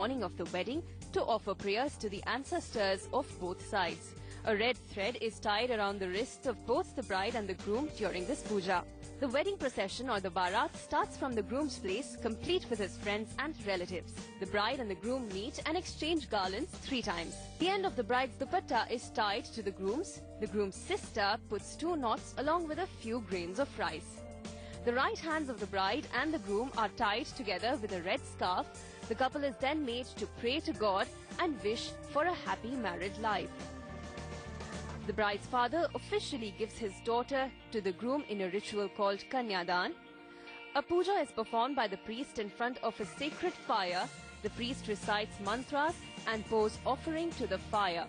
morning of the wedding to offer prayers to the ancestors of both sides. A red thread is tied around the wrists of both the bride and the groom during this puja. The wedding procession or the barat starts from the groom's place, complete with his friends and relatives. The bride and the groom meet and exchange garlands 3 times. The end of the bride's dupatta is tied to the groom's. The groom's sister puts 2 knots along with a few grains of rice. The right hands of the bride and the groom are tied together with a red scarf. The couple is then made to pray to God and wish for a happy married life. The bride's father officially gives his daughter to the groom in a ritual called Kanyadan. A puja is performed by the priest in front of a sacred fire. The priest recites mantras and pours offering to the fire.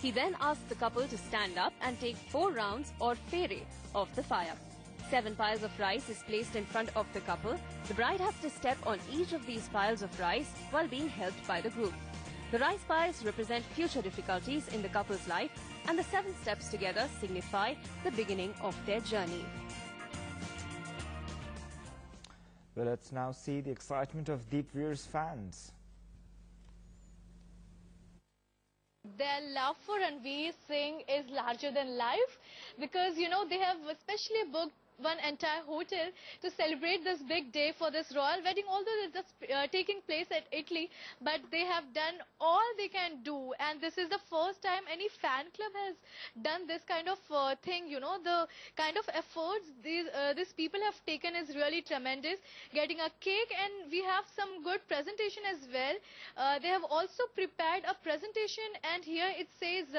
He then asks the couple to stand up and take 4 rounds or fere of the fire. 7 piles of rice is placed in front of the couple. The bride has to step on each of these piles of rice while being helped by the groom. The rice piles represent future difficulties in the couple's life, and the 7 steps together signify the beginning of their journey. Well, let's now see the excitement of Deepveer's fans. Their love for Ranveer Singh is larger than life because, you know, they have especially booked one entire hotel to celebrate this big day for this royal wedding, although it's just taking place at Italy, but they have done all they can do, and this is the first time any fan club has done this kind of thing. You know, the kind of efforts these people have taken is really tremendous. Getting a cake, and we have some good presentation as well. They have also prepared a presentation, and here it says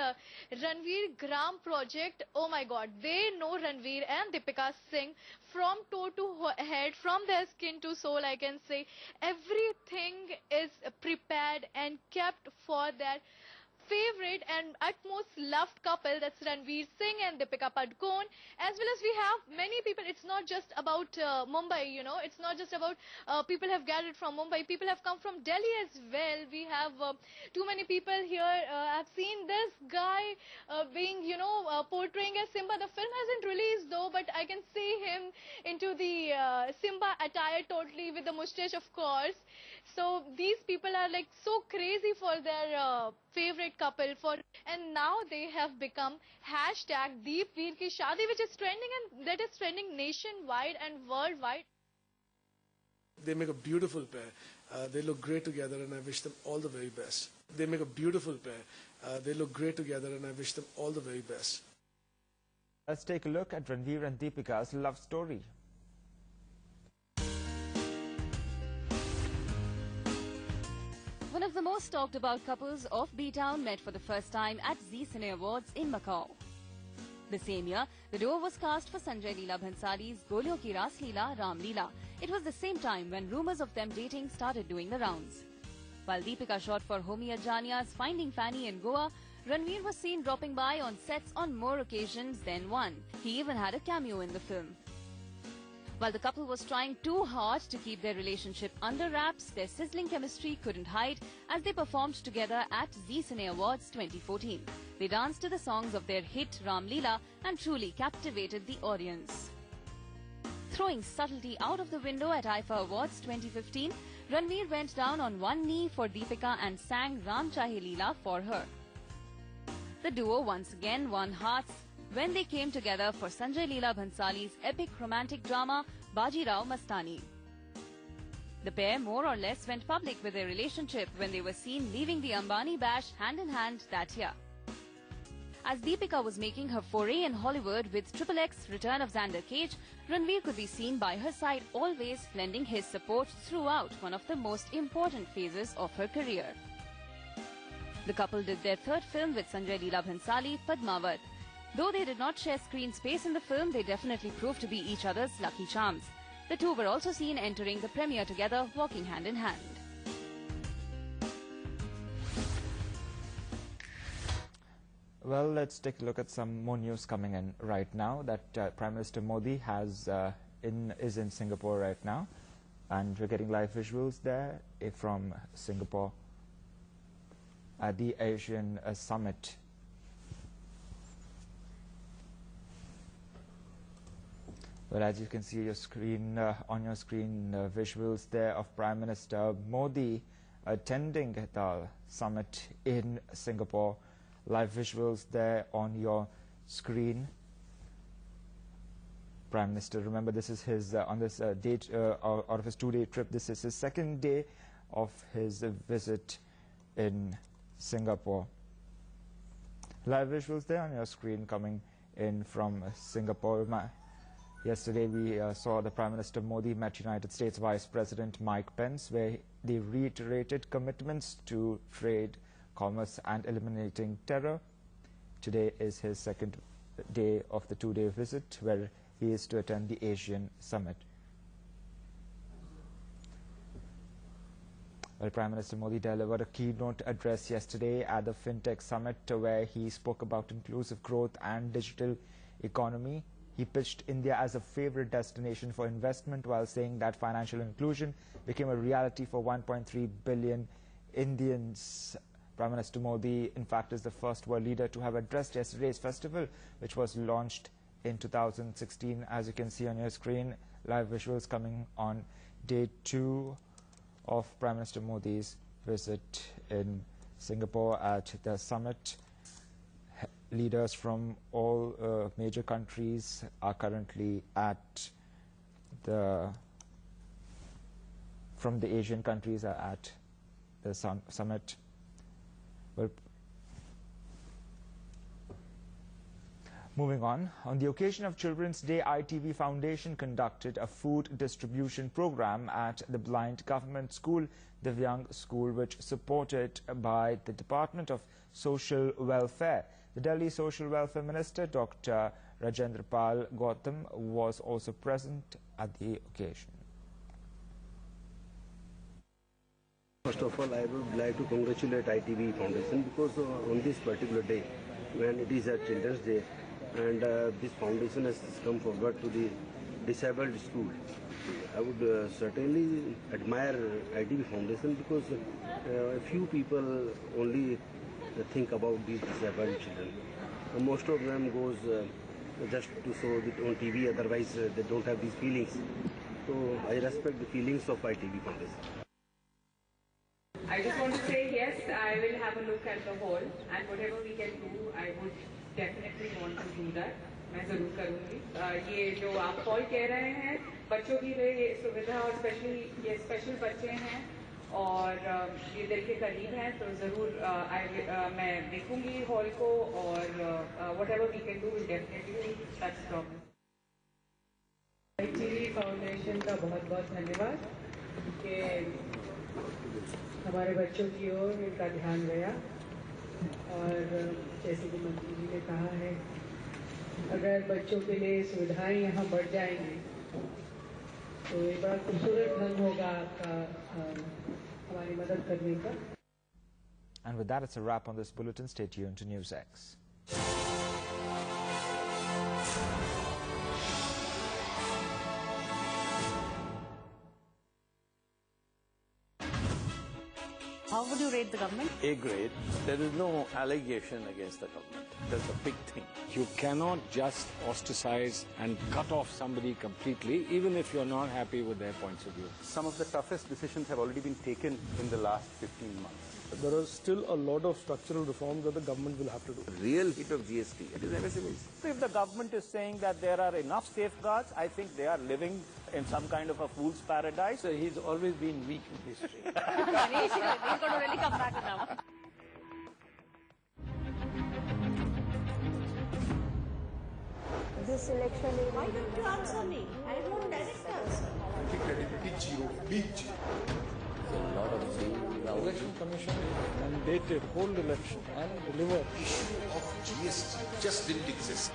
Ranveer Gram Project. Oh my God, they know Ranveer and Deepika Singh from toe to head, from their skin to soul. I can say everything is prepared and kept for their favorite and utmost loved couple, that's Ranveer Singh and Deepika Padukone. As well as we have many people. It's not just about Mumbai, you know, it's not just about people have gathered from Mumbai. People have come from Delhi as well. We have too many people here. I've seen this guy being, you know, portraying as Simba. The film hasn't released though, but I can see him into the Simba attire totally, with the mustache, of course. So these people are like so crazy for their favorite couple, and now they have become hashtag Deepveer Ki Shaadi, which is trending, and that is trending nationwide and worldwide. They make a beautiful pair. They look great together, and I wish them all the very best. They make a beautiful pair. They look great together, and I wish them all the very best. Let's take a look at Ranveer and Deepika's love story. One of the most talked about couples of B-Town met for the first time at Zee Cine Awards in Macau. The same year, the duo was cast for Sanjay Leela Bhansali's Golio Ki Ras Leela Ram Leela. It was the same time when rumours of them dating started doing the rounds. While Deepika shot for Homi Adjania's Finding Fanny in Goa, Ranveer was seen dropping by on sets on more occasions than one. He even had a cameo in the film. While the couple was trying too hard to keep their relationship under wraps, their sizzling chemistry couldn't hide as they performed together at Zee Cine Awards 2014. They danced to the songs of their hit Ram Leela and truly captivated the audience. Throwing subtlety out of the window at IFA Awards 2015, Ranveer went down on one knee for Deepika and sang Ram Chahe Leela for her. The duo once again won hearts when they came together for Sanjay Leela Bhansali's epic romantic drama Baji Rao Mastani. The pair more or less went public with their relationship when they were seen leaving the Ambani Bash hand in hand that year. As Deepika was making her foray in Hollywood with XXX Return of Xander Cage, Ranveer could be seen by her side, always lending his support throughout one of the most important phases of her career. The couple did their 3rd film with Sanjay Leela Bhansali, Padmavat. Though they did not share screen space in the film, they definitely proved to be each other's lucky charms. The two were also seen entering the premiere together, walking hand in hand. Well, let's take a look at some more news coming in right now. That Prime Minister Modi is in Singapore right now, and we're getting live visuals there from Singapore at the Asian Summit. Well, as you can see your screen, on your screen, visuals there of Prime Minister Modi attending the summit in Singapore. Live visuals there on your screen. Prime Minister, remember this is his, on this date out of his 2-day trip, this is his second day of his visit in Singapore. Live visuals there on your screen coming in from Singapore. Yesterday we saw the Prime Minister Modi met United States Vice President Mike Pence, where they reiterated commitments to trade, commerce and eliminating terror. Today is his second day of the 2-day visit, where he is to attend the Asian Summit. Well, Prime Minister Modi delivered a keynote address yesterday at the FinTech Summit, where he spoke about inclusive growth and digital economy. He pitched India as a favorite destination for investment, while saying that financial inclusion became a reality for 1.3 billion Indians. Prime Minister Modi, in fact, is the first world leader to have addressed yesterday's festival, which was launched in 2016. As you can see on your screen, live visuals coming on day 2 of Prime Minister Modi's visit in Singapore at the summit. Leaders from all major countries are currently at from the Asian countries are at the summit. Well, moving on the occasion of Children's Day, ITV Foundation conducted a food distribution program at the Blind Government School, Divyang School, which supported by the Department of Social Welfare. The Delhi Social Welfare Minister, Dr. Rajendra Pal Gautam, was also present at the occasion. First of all, I would like to congratulate ITV Foundation, because on this particular day, when it is a Children's Day, and this foundation has come forward to the disabled school. I would certainly admire ITV Foundation, because a few people only think about these disabled children. Most of them goes just to show it on TV, otherwise they don't have these feelings. So I respect the feelings of ITV Foundation. I just want to say yes, I will have a look at the hall, and whatever we can do, I would definitely want to do that. मैं ज़रूर करूँगी। ये जो आप call कह रहे हैं, बच्चों की ये सुविधा और स्पेशली ये स्पेशल बच्चे हैं और ये दिल के करीब हैं, तो ज़रूर मैं देखूँगी हॉल को और whatever we can do will definitely that's promise. ITV foundation का बहुत-बहुत धन्यवाद कि हमारे बच्चों की ओर इनका ध्यान गया और जैसे कि मंत्री जी ने कहा है, अगर बच्चों के लिए सुविधाएं यहाँ बढ़ जाएंगी तो ये बड़ा खूबसूरत ढंग होगा आपका हमारी मदद करने का. And with that, it's a wrap on this bulletin. Stay tuned to News X. How would you rate the government? A grade. There is no allegation against the government. That's a big thing. You cannot just ostracize and cut off somebody completely, even if you're not happy with their points of view. Some of the toughest decisions have already been taken in the last 15 months. There are still a lot of structural reforms that the government will have to do. Real hit of GST, it is MSMEs. If the government is saying that there are enough safeguards, I think they are living in some kind of a fool's paradise. So he's always been weak in history. He's going to really come back now. This election, why don't you answer me? I won't direct answer. I think credibility zero, big zero. A lot of The Election Commission mandated hold election and deliver. Issue of GST just didn't exist.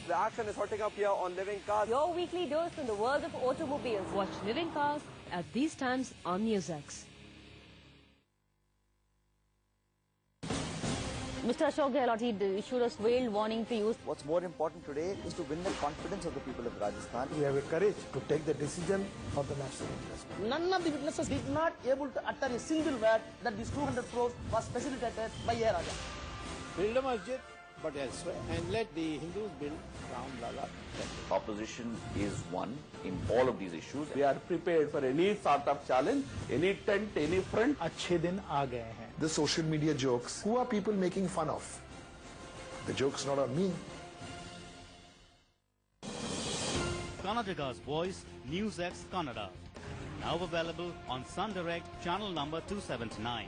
The action is hotting up here on Living Cars. Your weekly dose from the world of automobiles. Watch Living Cars at these times on News X. Mr. Ashok Gehlot, he issued a veiled warning to youth. What's more important today is to win the confidence of the people of Rajasthan. We have a courage to take the decision for the national interest. None of the witnesses did not able to utter a single word that this 200 crores was facilitated by A. Raja. Build a masjid, but elsewhere, and let the Hindus build Ram Lala. Opposition is one in all of these issues. We are prepared for any sort of challenge, any tent, any front. अच्छे दिन आ गए हैं. The social media jokes. Who are people making fun of? The joke's not on me. Karnataka's Voice, NewsX Kannada. Now available on Sun Direct, channel number 279.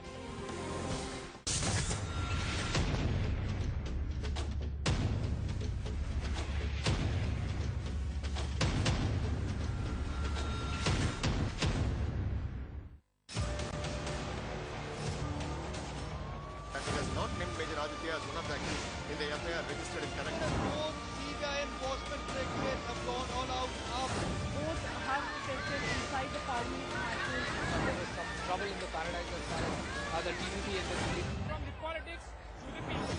In the FIR registered in Kannada. Both CBI enforcement directorate have gone all out after. Both have tested inside the party matches. There was some trouble in the paradise as far as the TDP and the CDP. From the politics to the people.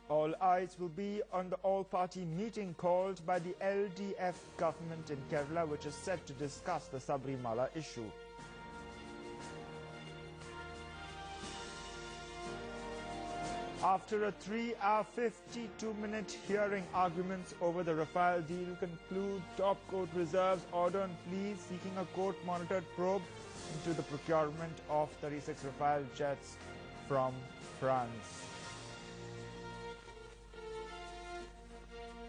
All eyes will be on the all-party meeting called by the LDF government in Kerala, which is set to discuss the Sabrimala issue. After a 3-hour, 52-minute hearing, arguments over the Rafale deal conclude. Top court reserves order on pleas seeking a court-monitored probe into the procurement of 36 Rafale jets from France.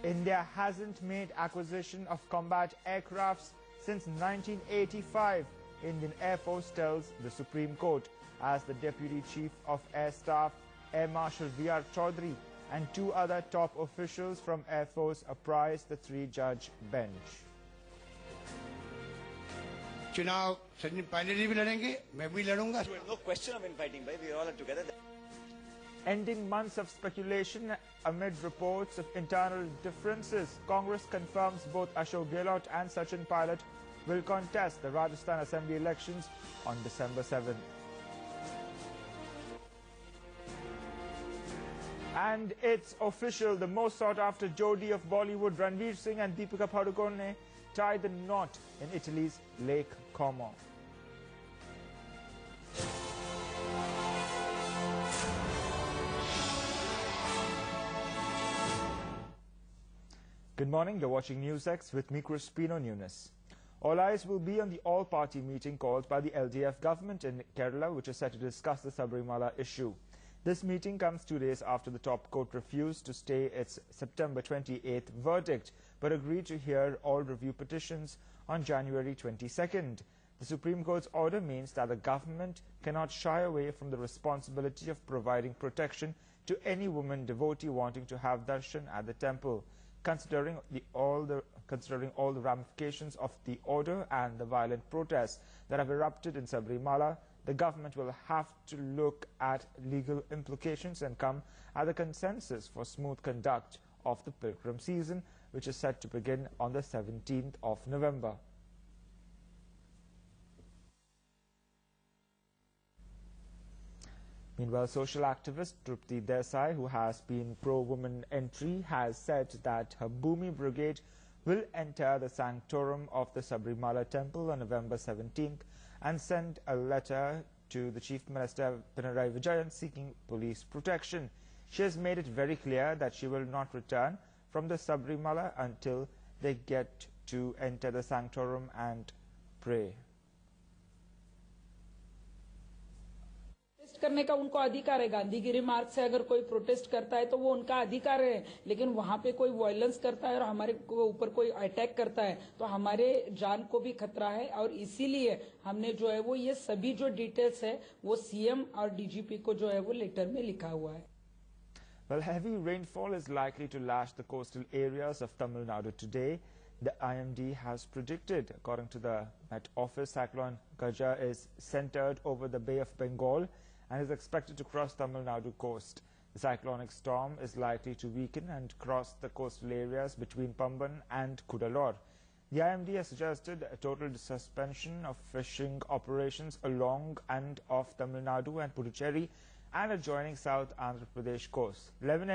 India hasn't made acquisition of combat aircrafts since 1985, Indian Air Force tells the Supreme Court, as the Deputy Chief of Air Staff, Air Marshal V.R. Chaudhary, and 2 other top officials from Air Force apprised the 3-judge bench. चुनाव सचिन पायलट जी भी लड़ेंगे, मैं भी लड़ूंगा. No question of infighting, bhai. We all are together. Ending months of speculation amid reports of internal differences, Congress confirms both Ashok Gehlot and Sachin Pilot will contest the Rajasthan Assembly elections on December 7th. And it's official, the most sought-after Jodi of Bollywood, Ranveer Singh and Deepika Padukone, tied the knot in Italy's Lake Como. Good morning, you're watching NewsX with me, Crispino Nunes. All eyes will be on the all-party meeting called by the LDF government in Kerala, which is set to discuss the Sabrimala issue. This meeting comes 2 days after the top court refused to stay its September 28th verdict, but agreed to hear all review petitions on January 22nd. The Supreme Court's order means that the government cannot shy away from the responsibility of providing protection to any woman devotee wanting to have darshan at the temple. Considering all the ramifications of the order and the violent protests that have erupted in Sabrimala, the government will have to look at legal implications and come at a consensus for smooth conduct of the pilgrim season, which is set to begin on the 17th of November. Meanwhile, social activist Trupti Desai, who has been pro-woman entry, has said that her Bhumi Brigade will enter the sanctorum of the Sabrimala temple on November 17th and send a letter to the Chief Minister Pinarayi Vijayan seeking police protection. She has made it very clear that she will not return from the Sabrimala until they get to enter the sanctorum and pray. करने का उनको अधिकार है. गांधी की remark से अगर कोई protest करता है तो वो उनका अधिकार है, लेकिन वहां पे कोई वायलेंस करता है और हमारे ऊपर कोई अटैक करता है तो हमारे जान को भी खतरा है. और इसीलिए हमने जो है वो ये सभी जो डिटेल्स है वो सीएम और डीजीपी को जो है वो लेटर में लिखा हुआ है. Well, heavy rainfall is likely to lash the coastal areas of Tamil Nadu today. The IMD has predicted, according to the Met Office, Cyclone Gaja is centered over the Bay of Bengal and is expected to cross Tamil Nadu coast. The cyclonic storm is likely to weaken and cross the coastal areas between Pamban and Cuddalore. The IMD has suggested a total suspension of fishing operations along and off Tamil Nadu and Puducherry and adjoining South Andhra Pradesh coast. 11